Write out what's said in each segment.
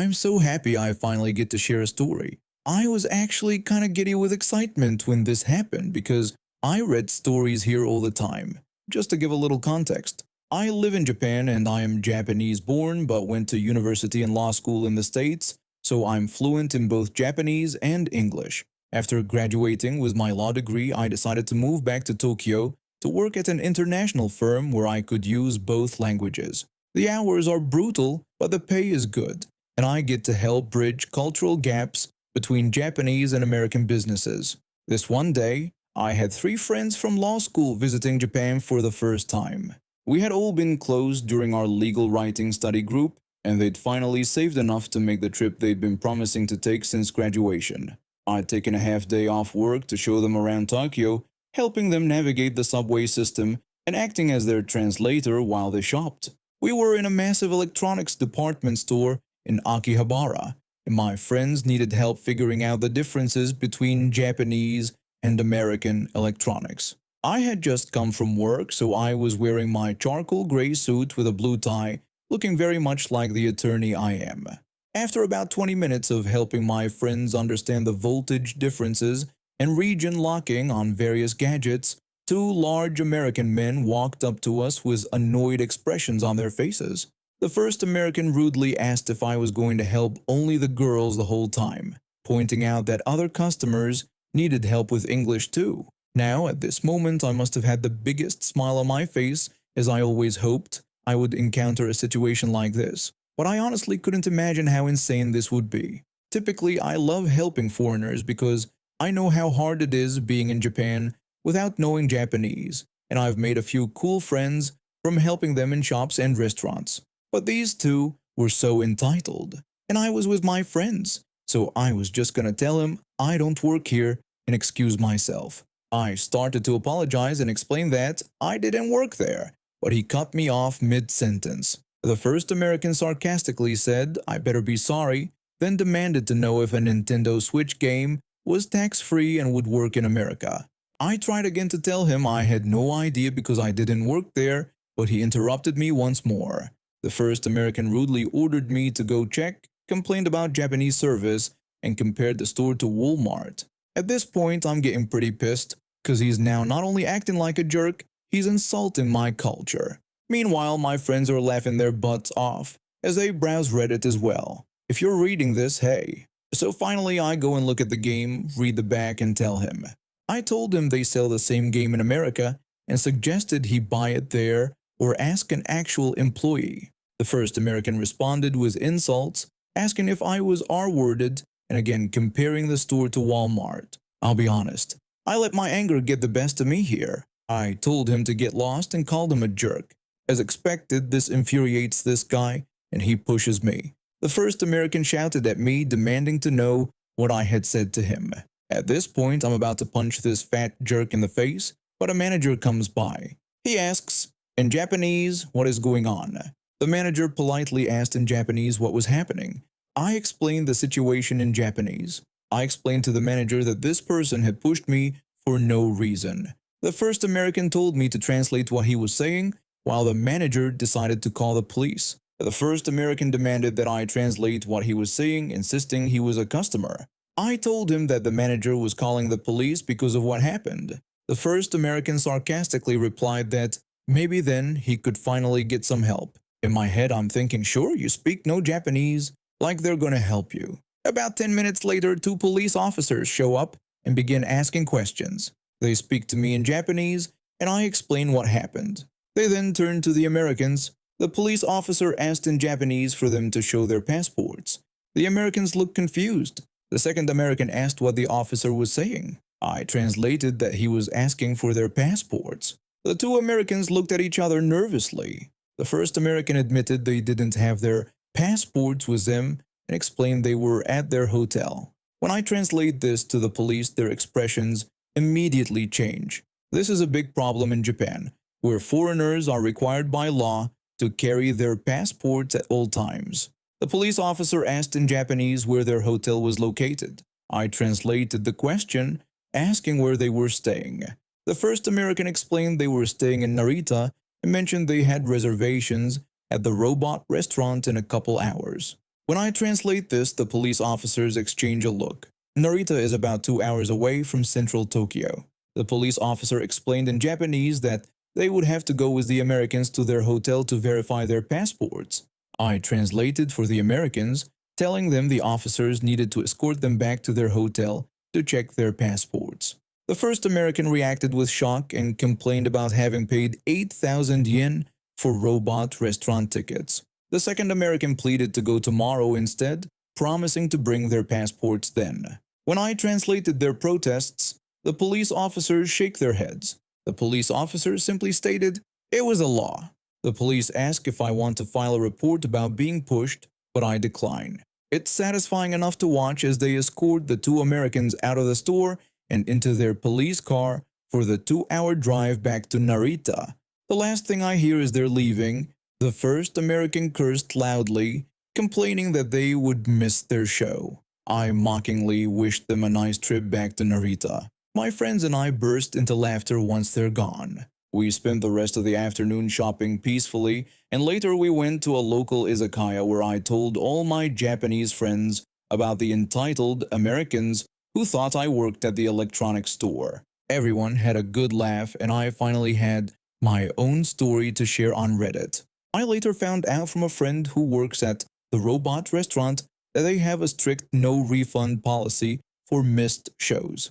I'm so happy I finally get to share a story. I was actually kind of giddy with excitement when this happened because I read stories here all the time. Just to give a little context, I live in Japan and I am Japanese born but went to university and law school in the States, so I'm fluent in both Japanese and English. After graduating with my law degree, I decided to move back to Tokyo to work at an international firm where I could use both languages. The hours are brutal, but the pay is good and I get to help bridge cultural gaps between Japanese and American businesses. This one day, I had three friends from law school visiting Japan for the first time. We had all been close during our legal writing study group, and they'd finally saved enough to make the trip they'd been promising to take since graduation. I'd taken a half day off work to show them around Tokyo, helping them navigate the subway system and acting as their translator while they shopped. We were in a massive electronics department store in Akihabara, and my friends needed help figuring out the differences between Japanese and American electronics. I had just come from work, so I was wearing my charcoal gray suit with a blue tie, looking very much like the attorney I am. After about 20 minutes of helping my friends understand the voltage differences and region locking on various gadgets, two large American men walked up to us with annoyed expressions on their faces. The first American rudely asked if I was going to help only the girls the whole time, pointing out that other customers needed help with English too. Now, at this moment, I must have had the biggest smile on my face, as I always hoped I would encounter a situation like this. But I honestly couldn't imagine how insane this would be. Typically, I love helping foreigners because I know how hard it is being in Japan without knowing Japanese, and I've made a few cool friends from helping them in shops and restaurants. But these two were so entitled, and I was with my friends, so I was just gonna tell him I don't work here and excuse myself. I started to apologize and explain that I didn't work there, but he cut me off mid-sentence. The first American sarcastically said I better be sorry, then demanded to know if a Nintendo Switch game was tax-free and would work in America. I tried again to tell him I had no idea because I didn't work there, but he interrupted me once more. The first American rudely ordered me to go check, complained about Japanese service, and compared the store to Walmart. At this point, I'm getting pretty pissed, cause he's now not only acting like a jerk, he's insulting my culture. Meanwhile, my friends are laughing their butts off, as they browse Reddit as well. If you're reading this, hey. So finally I go and look at the game, read the back and tell him. I told him they sell the same game in America, and suggested he buy it there or ask an actual employee. The first American responded with insults, asking if I was R-worded, and again comparing the store to Walmart. I'll be honest, I let my anger get the best of me here. I told him to get lost and called him a jerk. As expected, this infuriates this guy, and he pushes me. The first American shouted at me, demanding to know what I had said to him. At this point, I'm about to punch this fat jerk in the face, but a manager comes by. He asks, in Japanese, what is going on? The manager politely asked in Japanese what was happening. I explained the situation in Japanese. I explained to the manager that this person had pushed me for no reason. The first American told me to translate what he was saying, while the manager decided to call the police. The first American demanded that I translate what he was saying, insisting he was a customer. I told him that the manager was calling the police because of what happened. The first American sarcastically replied that maybe then he could finally get some help. In my head, I'm thinking, sure, you speak no Japanese, like they're gonna help you. About 10 minutes later, two police officers show up and begin asking questions. They speak to me in Japanese, and I explain what happened. They then turn to the Americans. The police officer asked in Japanese for them to show their passports. The Americans looked confused. The second American asked what the officer was saying. I translated that he was asking for their passports. The two Americans looked at each other nervously. The first American admitted they didn't have their passports with them and explained they were at their hotel. When I translate this to the police, their expressions immediately change. This is a big problem in Japan, where foreigners are required by law to carry their passports at all times. The police officer asked in Japanese where their hotel was located. I translated the question, asking where they were staying. The first American explained they were staying in Narita and mentioned they had reservations at the robot restaurant in a couple hours. When I translate this, the police officers exchange a look. Narita is about 2 hours away from central Tokyo. The police officer explained in Japanese that they would have to go with the Americans to their hotel to verify their passports. I translated for the Americans, telling them the officers needed to escort them back to their hotel to check their passports. The first American reacted with shock and complained about having paid 8,000 yen for robot restaurant tickets. The second American pleaded to go tomorrow instead, promising to bring their passports then. When I translated their protests, the police officers shake their heads. The police officers simply stated, "It was a law." The police ask if I want to file a report about being pushed, but I decline. It's satisfying enough to watch as they escort the two Americans out of the store and into their police car for the 2-hour drive back to Narita. The last thing I hear is they're leaving. The first American cursed loudly, complaining that they would miss their show. I mockingly wished them a nice trip back to Narita. My friends and I burst into laughter once they're gone. We spent the rest of the afternoon shopping peacefully, and later we went to a local izakaya where I told all my Japanese friends about the entitled Americans who thought I worked at the electronics store. Everyone had a good laugh, and I finally had my own story to share on Reddit. I later found out from a friend who works at the robot restaurant that they have a strict no-refund policy for missed shows.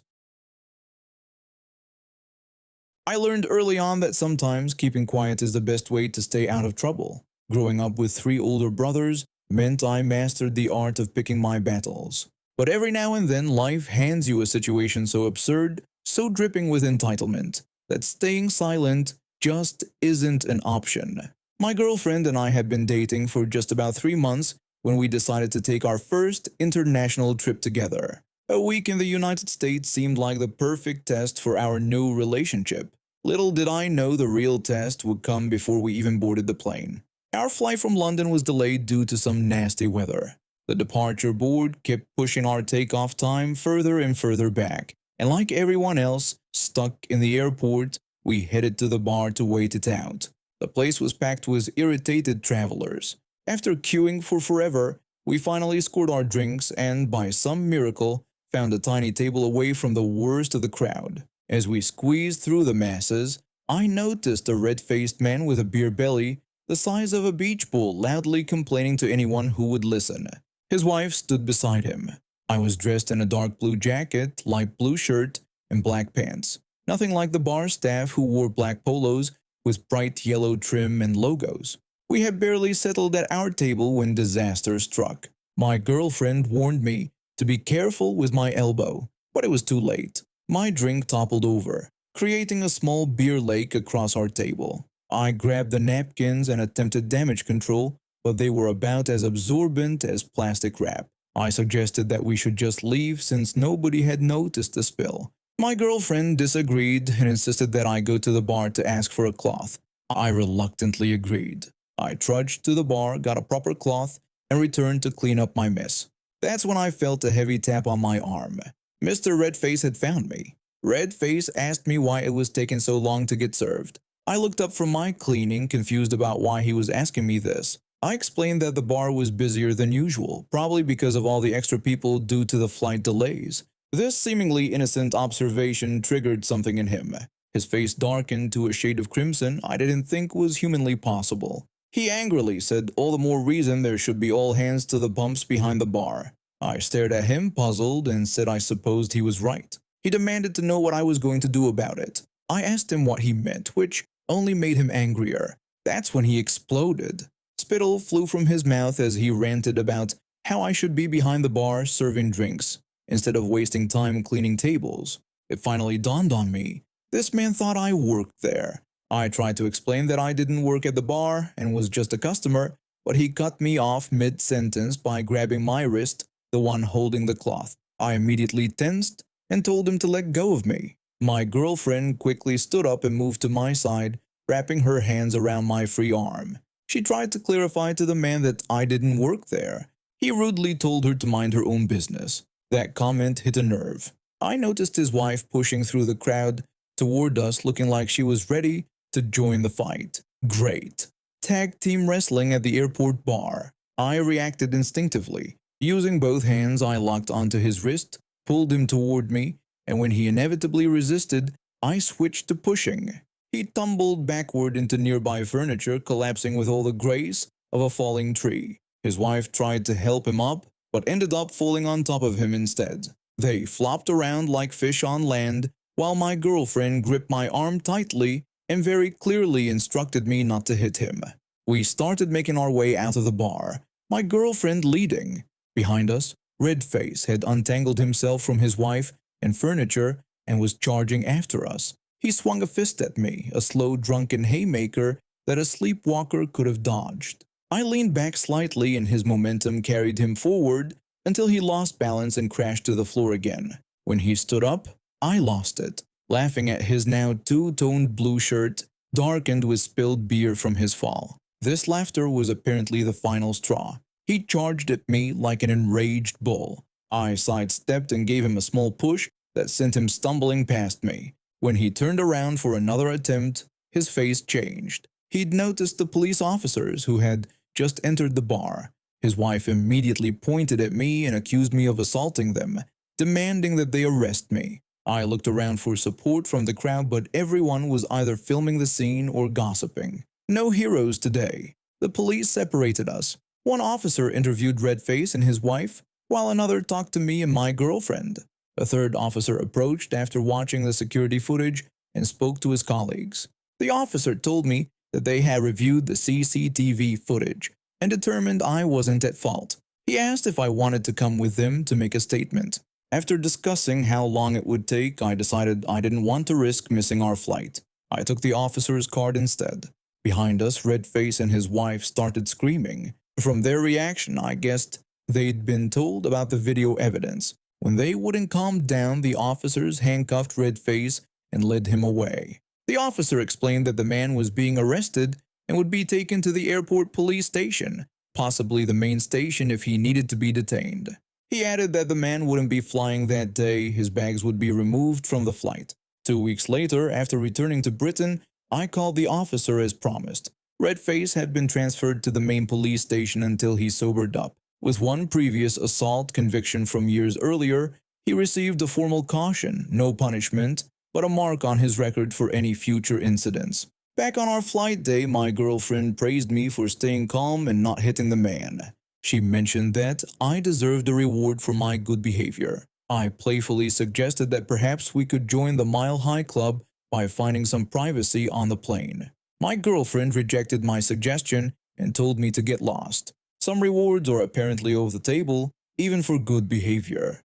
I learned early on that sometimes keeping quiet is the best way to stay out of trouble. Growing up with 3 older brothers meant I mastered the art of picking my battles. But every now and then life hands you a situation so absurd, so dripping with entitlement, that staying silent just isn't an option. My girlfriend and I had been dating for just about 3 months when we decided to take our first international trip together. A week in the United States seemed like the perfect test for our new relationship. Little did I know the real test would come before we even boarded the plane. Our flight from London was delayed due to some nasty weather. The departure board kept pushing our takeoff time further and further back, and like everyone else stuck in the airport, we headed to the bar to wait it out. The place was packed with irritated travelers. After queuing for forever, we finally scored our drinks and, by some miracle, found a tiny table away from the worst of the crowd. As we squeezed through the masses, I noticed a red-faced man with a beer belly the size of a beach ball loudly complaining to anyone who would listen. His wife stood beside him. I was dressed in a dark blue jacket, light blue shirt, and black pants. Nothing like the bar staff who wore black polos with bright yellow trim and logos. We had barely settled at our table when disaster struck. My girlfriend warned me to be careful with my elbow, but it was too late. My drink toppled over, creating a small beer lake across our table. I grabbed the napkins and attempted damage control, but they were about as absorbent as plastic wrap. I suggested that we should just leave since nobody had noticed the spill. My girlfriend disagreed and insisted that I go to the bar to ask for a cloth. I reluctantly agreed. I trudged to the bar, got a proper cloth, and returned to clean up my mess. That's when I felt a heavy tap on my arm. Mr. Redface had found me. Redface asked me why it was taking so long to get served. I looked up from my cleaning, confused about why he was asking me this. I explained that the bar was busier than usual, probably because of all the extra people due to the flight delays. This seemingly innocent observation triggered something in him. His face darkened to a shade of crimson I didn't think was humanly possible. He angrily said all the more reason there should be all hands to the pumps behind the bar. I stared at him, puzzled, and said I supposed he was right. He demanded to know what I was going to do about it. I asked him what he meant, which only made him angrier. That's when he exploded. Spittle flew from his mouth as he ranted about how I should be behind the bar serving drinks, instead of wasting time cleaning tables. It finally dawned on me. This man thought I worked there. I tried to explain that I didn't work at the bar and was just a customer, but he cut me off mid-sentence by grabbing my wrist, the one holding the cloth. I immediately tensed and told him to let go of me. My girlfriend quickly stood up and moved to my side, wrapping her hands around my free arm. She tried to clarify to the man that I didn't work there. He rudely told her to mind her own business. That comment hit a nerve. I noticed his wife pushing through the crowd toward us, looking like she was ready to join the fight. Great. Tag team wrestling at the airport bar. I reacted instinctively. Using both hands, I locked onto his wrist, pulled him toward me, and when he inevitably resisted, I switched to pushing. He tumbled backward into nearby furniture, collapsing with all the grace of a falling tree. His wife tried to help him up, but ended up falling on top of him instead. They flopped around like fish on land, while my girlfriend gripped my arm tightly and very clearly instructed me not to hit him. We started making our way out of the bar, my girlfriend leading. Behind us, Redface had untangled himself from his wife and furniture and was charging after us. He swung a fist at me, a slow, drunken haymaker that a sleepwalker could have dodged. I leaned back slightly and his momentum carried him forward until he lost balance and crashed to the floor again. When he stood up, I lost it, laughing at his now two-toned blue shirt, darkened with spilled beer from his fall. This laughter was apparently the final straw. He charged at me like an enraged bull. I sidestepped and gave him a small push that sent him stumbling past me. When he turned around for another attempt, his face changed. He'd noticed the police officers who had just entered the bar. His wife immediately pointed at me and accused me of assaulting them, demanding that they arrest me. I looked around for support from the crowd, but everyone was either filming the scene or gossiping. No heroes today. The police separated us. One officer interviewed Redface and his wife, while another talked to me and my girlfriend. A third officer approached after watching the security footage and spoke to his colleagues. The officer told me that they had reviewed the CCTV footage and determined I wasn't at fault. He asked if I wanted to come with them to make a statement. After discussing how long it would take, I decided I didn't want to risk missing our flight. I took the officer's card instead. Behind us, Redface and his wife started screaming. From their reaction, I guessed they'd been told about the video evidence. When they wouldn't calm down, the officers handcuffed Redface and led him away. The officer explained that the man was being arrested and would be taken to the airport police station, possibly the main station if he needed to be detained. He added that the man wouldn't be flying that day, his bags would be removed from the flight. 2 weeks later, after returning to Britain, I called the officer as promised. Redface had been transferred to the main police station until he sobered up. With one previous assault conviction from years earlier, he received a formal caution, no punishment, but a mark on his record for any future incidents. Back on our flight day, my girlfriend praised me for staying calm and not hitting the man. She mentioned that I deserved a reward for my good behavior. I playfully suggested that perhaps we could join the Mile High Club by finding some privacy on the plane. My girlfriend rejected my suggestion and told me to get lost. Some rewards are apparently off the table, even for good behavior.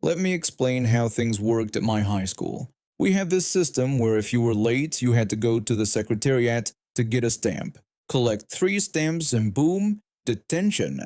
Let me explain how things worked at my high school. We had this system where if you were late, you had to go to the secretariat to get a stamp, collect 3 stamps, and boom, detention.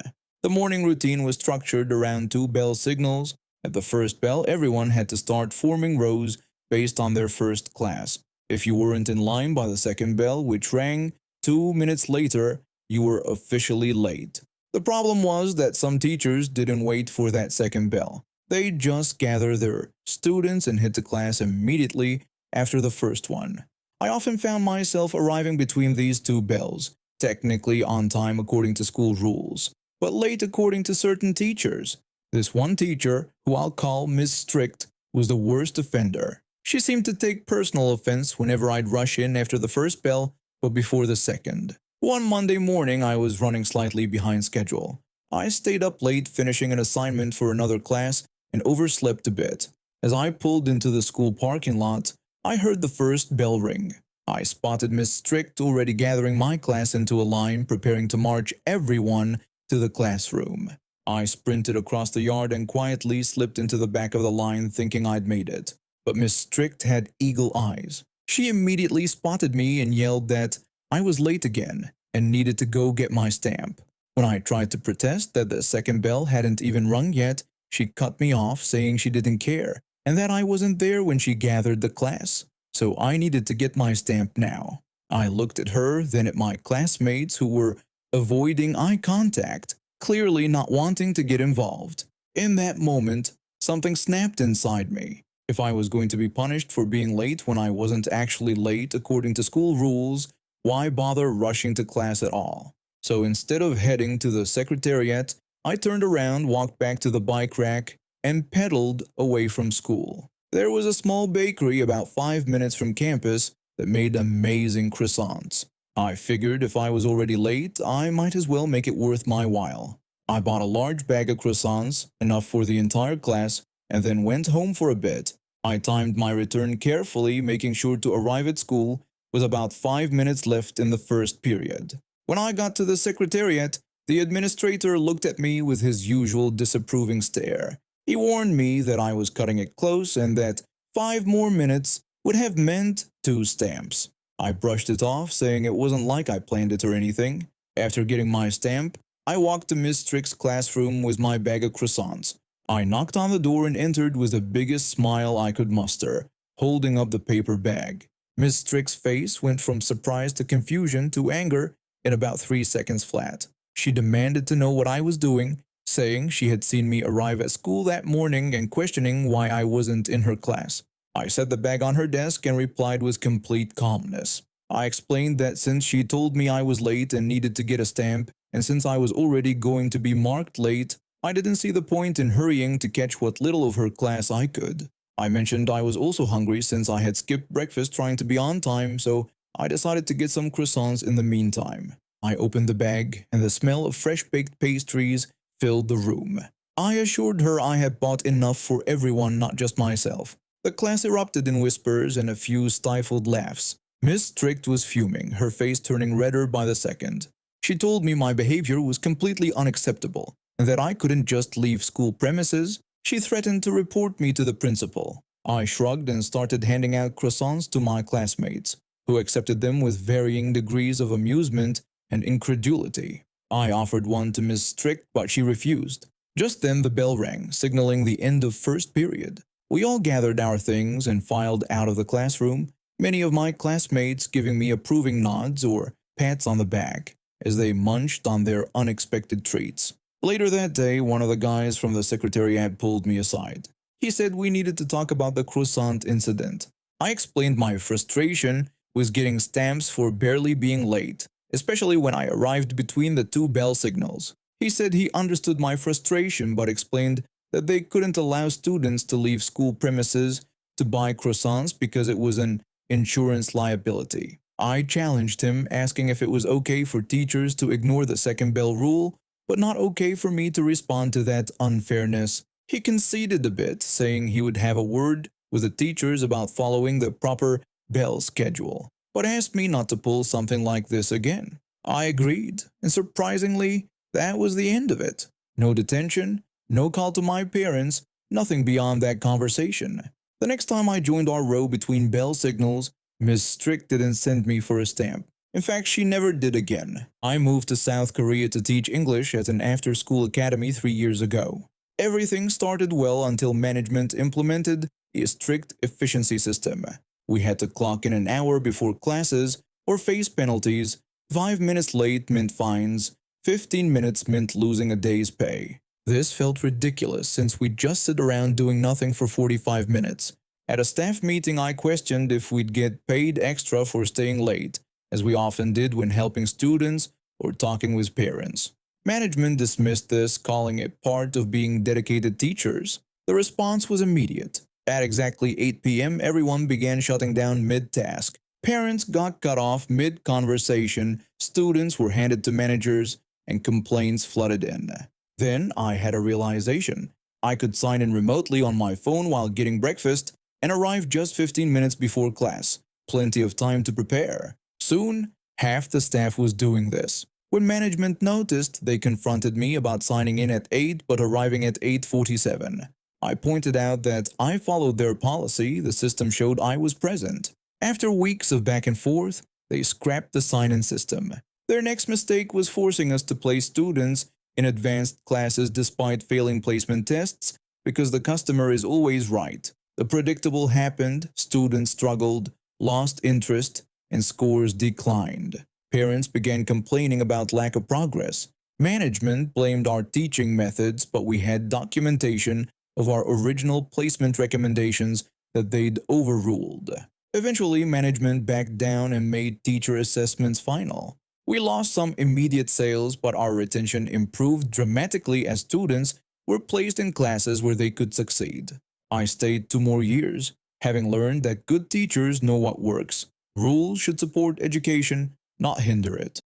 The morning routine was structured around 2 bell signals. At the first bell, everyone had to start forming rows based on their first class. If you weren't in line by the second bell, which rang 2 minutes later, you were officially late. The problem was that some teachers didn't wait for that second bell. They just gathered their students and hit the class immediately after the first one. I often found myself arriving between these 2 bells, technically on time according to school rules, but late according to certain teachers. This one teacher, who I'll call Miss Strict, was the worst offender. She seemed to take personal offense whenever I'd rush in after the first bell, but before the second. One Monday morning, I was running slightly behind schedule. I stayed up late finishing an assignment for another class and overslept a bit. As I pulled into the school parking lot, I heard the first bell ring. I spotted Miss Strict already gathering my class into a line, preparing to march everyone to the classroom. I sprinted across the yard and quietly slipped into the back of the line, thinking I'd made it. But Miss Strict had eagle eyes. She immediately spotted me and yelled that I was late again and needed to go get my stamp. When I tried to protest that the second bell hadn't even rung yet, she cut me off, saying she didn't care and that I wasn't there when she gathered the class, so I needed to get my stamp now. I looked at her, then at my classmates who were avoiding eye contact, clearly not wanting to get involved. In that moment, something snapped inside me. If I was going to be punished for being late when I wasn't actually late according to school rules, why bother rushing to class at all? So instead of heading to the secretariat, I turned around, walked back to the bike rack, and pedaled away from school. There was a small bakery about 5 minutes from campus that made amazing croissants. I figured if I was already late, I might as well make it worth my while. I bought a large bag of croissants, enough for the entire class, and then went home for a bit. I timed my return carefully, making sure to arrive at school with about 5 minutes left in the first period. When I got to the secretariat, the administrator looked at me with his usual disapproving stare. He warned me that I was cutting it close and that 5 more minutes would have meant 2 stamps. I brushed it off, saying it wasn't like I planned it or anything. After getting my stamp, I walked to Miss Strick's classroom with my bag of croissants. I knocked on the door and entered with the biggest smile I could muster, holding up the paper bag. Miss Strick's face went from surprise to confusion to anger in about 3 seconds flat. She demanded to know what I was doing, saying she had seen me arrive at school that morning and questioning why I wasn't in her class. I set the bag on her desk and replied with complete calmness. I explained that since she told me I was late and needed to get a stamp, and since I was already going to be marked late, I didn't see the point in hurrying to catch what little of her class I could. I mentioned I was also hungry since I had skipped breakfast trying to be on time, so I decided to get some croissants in the meantime. I opened the bag, and the smell of fresh-baked pastries filled the room. I assured her I had bought enough for everyone, not just myself. The class erupted in whispers and a few stifled laughs. Miss Strick was fuming, her face turning redder by the second. She told me my behavior was completely unacceptable and that I couldn't just leave school premises. She threatened to report me to the principal. I shrugged and started handing out croissants to my classmates, who accepted them with varying degrees of amusement and incredulity. I offered one to Miss Strick, but she refused. Just then the bell rang, signaling the end of first period. We all gathered our things and filed out of the classroom, many of my classmates giving me approving nods or pats on the back as they munched on their unexpected treats. Later that day, one of the guys from the secretariat pulled me aside. He said we needed to talk about the croissant incident. I explained my frustration with getting stamps for barely being late, especially when I arrived between the two bell signals. He said he understood my frustration but explained that they couldn't allow students to leave school premises to buy croissants because it was an insurance liability. I challenged him, asking if it was okay for teachers to ignore the second bell rule, but not okay for me to respond to that unfairness. He conceded a bit, saying he would have a word with the teachers about following the proper bell schedule, but asked me not to pull something like this again. I agreed, and surprisingly, that was the end of it. No detention, no call to my parents, nothing beyond that conversation. The next time I joined our row between bell signals, Miss Strick didn't send me for a stamp. In fact, she never did again. I moved to South Korea to teach English at an after-school academy 3 years ago. Everything started well until management implemented a strict efficiency system. We had to clock in an hour before classes or face penalties. 5 minutes late meant fines. 15 minutes meant losing a day's pay. This felt ridiculous since we'd just sit around doing nothing for 45 minutes. At a staff meeting, I questioned if we'd get paid extra for staying late, as we often did when helping students or talking with parents. Management dismissed this, calling it part of being dedicated teachers. The response was immediate. At exactly 8 p.m., everyone began shutting down mid-task. Parents got cut off mid-conversation, students were handed to managers, and complaints flooded in. Then I had a realization. I could sign in remotely on my phone while getting breakfast and arrive just 15 minutes before class. Plenty of time to prepare. Soon, half the staff was doing this. When management noticed, they confronted me about signing in at 8 but arriving at 8:47. I pointed out that I followed their policy. The system showed I was present. After weeks of back and forth, they scrapped the sign-in system. Their next mistake was forcing us to place students in advanced classes despite failing placement tests because the customer is always right. The predictable happened, students struggled, lost interest, and scores declined. Parents began complaining about lack of progress. Management blamed our teaching methods, but we had documentation of our original placement recommendations that they'd overruled. Eventually, management backed down and made teacher assessments final. We lost some immediate sales, but our retention improved dramatically as students were placed in classes where they could succeed. I stayed 2 more years, having learned that good teachers know what works. Rules should support education, not hinder it.